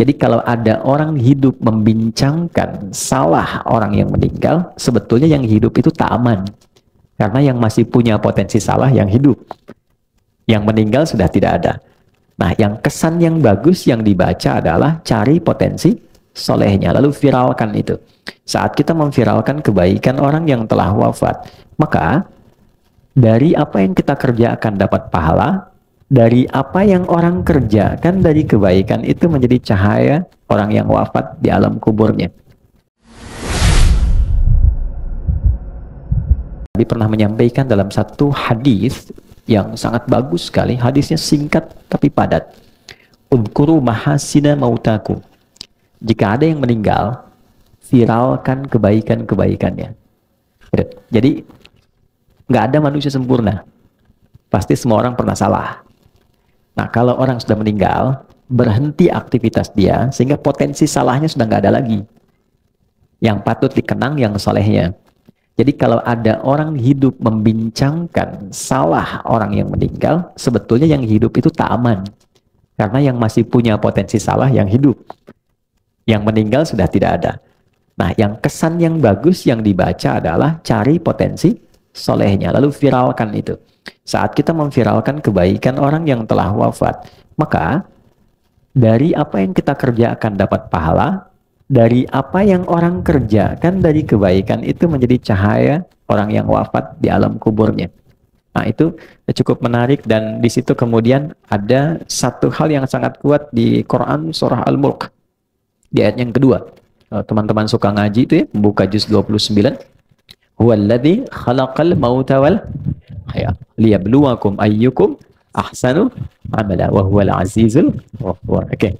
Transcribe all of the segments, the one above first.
Jadi kalau ada orang hidup membincangkan salah orang yang meninggal, sebetulnya yang hidup itu tak aman. Karena yang masih punya potensi salah yang hidup. Yang meninggal sudah tidak ada. Nah, yang kesan yang bagus yang dibaca adalah cari potensi solehnya, lalu viralkan itu. Saat kita memviralkan kebaikan orang yang telah wafat, maka dari apa yang kita kerjakan dapat pahala, dari apa yang orang kerjakan dari kebaikan itu menjadi cahaya orang yang wafat di alam kuburnya. Nabi pernah menyampaikan dalam satu hadis yang sangat bagus sekali, hadisnya singkat tapi padat. Udhkuru mahasina mautaku. Jika ada yang meninggal, viralkan kebaikan-kebaikannya. Jadi nggak ada manusia sempurna. Pasti semua orang pernah salah. Nah, kalau orang sudah meninggal, berhenti aktivitas dia sehingga potensi salahnya sudah nggak ada lagi. Yang patut dikenang yang solehnya. Jadi kalau ada orang hidup membincangkan salah orang yang meninggal, sebetulnya yang hidup itu tak aman. Karena yang masih punya potensi salah yang hidup. Yang meninggal sudah tidak ada. Nah, yang kesan yang bagus yang dibaca adalah cari potensi solehnya, lalu viralkan itu. Saat kita memviralkan kebaikan orang yang telah wafat, maka dari apa yang kita kerjakan dapat pahala, dari apa yang orang kerjakan dari kebaikan itu menjadi cahaya orang yang wafat di alam kuburnya. Nah, itu cukup menarik, dan di situ kemudian ada satu hal yang sangat kuat di Quran surah Al-Mulk di ayat yang kedua. Teman-teman suka ngaji itu ya, buka juz 29. Huwallazi khalaqal mauta wal haya liyabluwakum ayyukum ahsanu amala wa huwal azizul ghafur. Oke.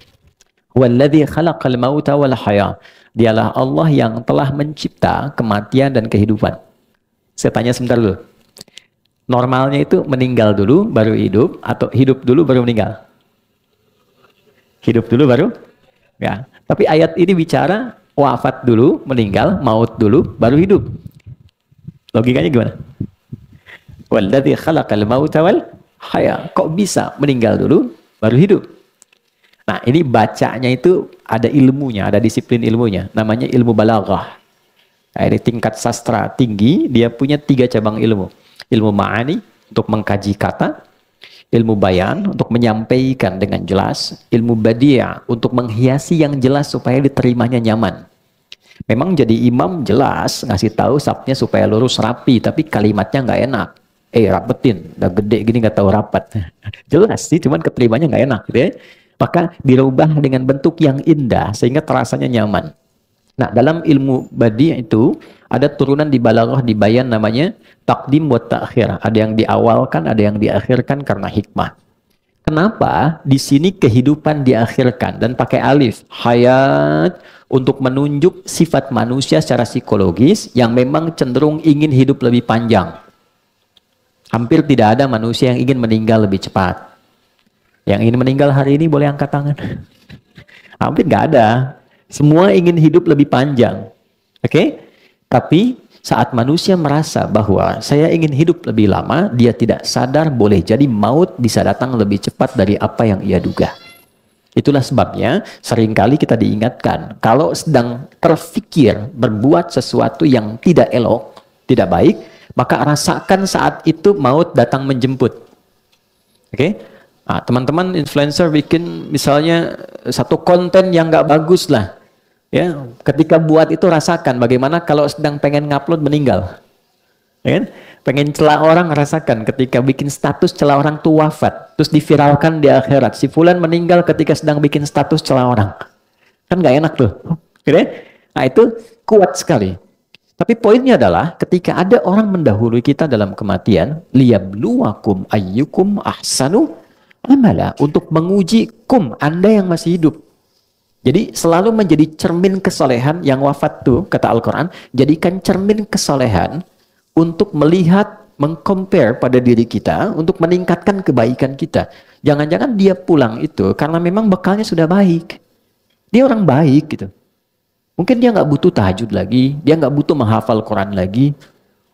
Huwallazi khalaqal mauta wal haya. Dialah Allah yang telah mencipta kematian dan kehidupan. Saya tanya sebentar dulu. Normalnya itu meninggal dulu baru hidup atau hidup dulu baru meninggal? Hidup dulu baru? Ya. Tapi ayat ini bicara wafat dulu, meninggal, maut dulu, baru hidup. Logikanya gimana? Walladzi khalaqal mauta wal haya. Kok bisa meninggal dulu baru hidup? Nah, ini bacanya itu ada ilmunya, ada disiplin ilmunya, namanya ilmu balaghah. Nah, ini tingkat sastra tinggi, dia punya 3 cabang ilmu. Ilmu ma'ani untuk mengkaji kata, ilmu bayan untuk menyampaikan dengan jelas, ilmu badiah untuk menghiasi yang jelas supaya diterimanya nyaman. Memang jadi imam jelas, ngasih tahu sabnya supaya lurus rapi, tapi kalimatnya nggak enak. Rapetin, udah gede gini nggak tahu rapat. Jelas sih, cuman keterimanya nggak enak gitu ya. Maka dirubah dengan bentuk yang indah sehingga terasanya nyaman. Nah, dalam ilmu badi itu ada turunan di balaghah, di bayan, namanya taqdim wa ta'khir. Ada yang diawalkan, ada yang diakhirkan karena hikmah. Kenapa di sini kehidupan diakhirkan dan pakai alif hayat untuk menunjuk sifat manusia secara psikologis yang memang cenderung ingin hidup lebih panjang. Hampir tidak ada manusia yang ingin meninggal lebih cepat. Yang ingin meninggal hari ini boleh angkat tangan. Hampir nggak ada. Semua ingin hidup lebih panjang. Oke? Tapi saat manusia merasa bahwa saya ingin hidup lebih lama, dia tidak sadar boleh jadi maut bisa datang lebih cepat dari apa yang ia duga. Itulah sebabnya seringkali kita diingatkan, kalau sedang terfikir berbuat sesuatu yang tidak elok, tidak baik, maka rasakan saat itu maut datang menjemput. Oke? Nah, teman-teman influencer bikin misalnya satu konten yang nggak bagus lah. Ya, ketika buat itu rasakan bagaimana kalau sedang pengen ngupload meninggal. Ya kan? Pengen celah orang, rasakan ketika bikin status celah orang tuh wafat, terus diviralkan di akhirat. Si fulan meninggal ketika sedang bikin status celah orang. Kan nggak enak tuh. Gitu? Nah, itu kuat sekali. Tapi poinnya adalah ketika ada orang mendahului kita dalam kematian, liyabluwakum ayyukum ahsanu amala, untuk menguji Anda yang masih hidup. Jadi selalu menjadi cermin kesolehan yang wafat tuh, kata Al-Quran, jadikan cermin kesolehan untuk melihat, mengcompare pada diri kita, untuk meningkatkan kebaikan kita. Jangan-jangan dia pulang itu karena memang bekalnya sudah baik. Dia orang baik gitu. Mungkin dia nggak butuh tahajud lagi, dia nggak butuh menghafal Quran lagi.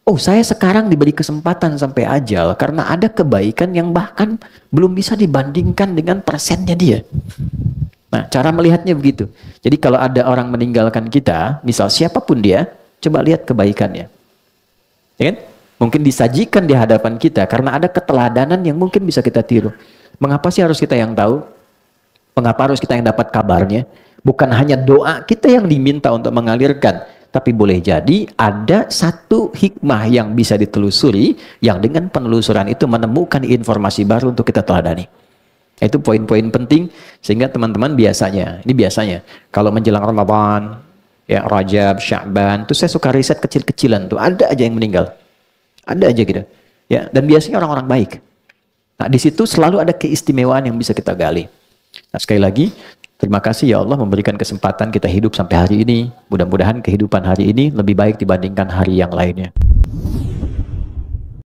Oh, saya sekarang diberi kesempatan sampai ajal karena ada kebaikan yang bahkan belum bisa dibandingkan dengan persennya dia. Nah, Nah, cara melihatnya begitu. Jadi kalau ada orang meninggalkan kita, misal siapapun dia, coba lihat kebaikannya. Ya kan? Mungkin disajikan di hadapan kita karena ada keteladanan yang mungkin bisa kita tiru. Mengapa sih harus kita yang tahu? Mengapa harus kita yang dapat kabarnya? Bukan hanya doa kita yang diminta untuk mengalirkan, tapi boleh jadi ada satu hikmah yang bisa ditelusuri, yang dengan penelusuran itu menemukan informasi baru untuk kita teladani. Itu poin-poin penting, sehingga teman-teman biasanya, ini biasanya, kalau menjelang Ramadan, ya Rajab, Sya'ban, itu saya suka riset kecil-kecilan tuh, ada aja yang meninggal. Ada aja gitu. Ya, dan biasanya orang-orang baik. Nah, di situ selalu ada keistimewaan yang bisa kita gali. Nah, sekali lagi, terima kasih ya Allah memberikan kesempatan kita hidup sampai hari ini. Mudah-mudahan kehidupan hari ini lebih baik dibandingkan hari yang lainnya.